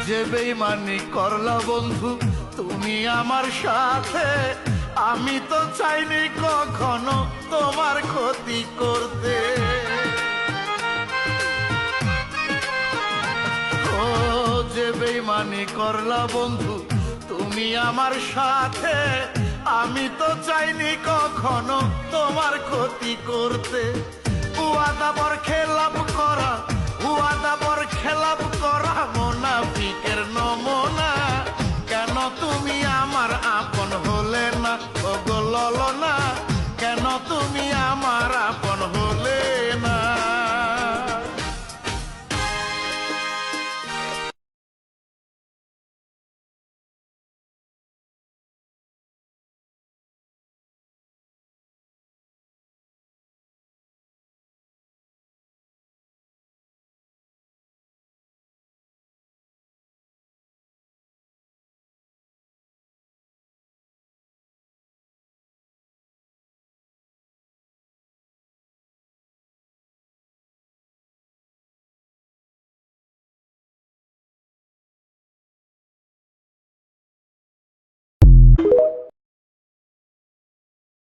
যে বেইমানি করলা বন্ধু তুমি আমার সাথে, আমি তো চাইনি কখনো তোমার ক্ষতি করতে। ও যে বেইমানি করলা বন্ধু তুমি আমার সাথে, আমি তো চাইনি কখনো তোমার ক্ষতি করতে। ওয়াদা পর খেলাম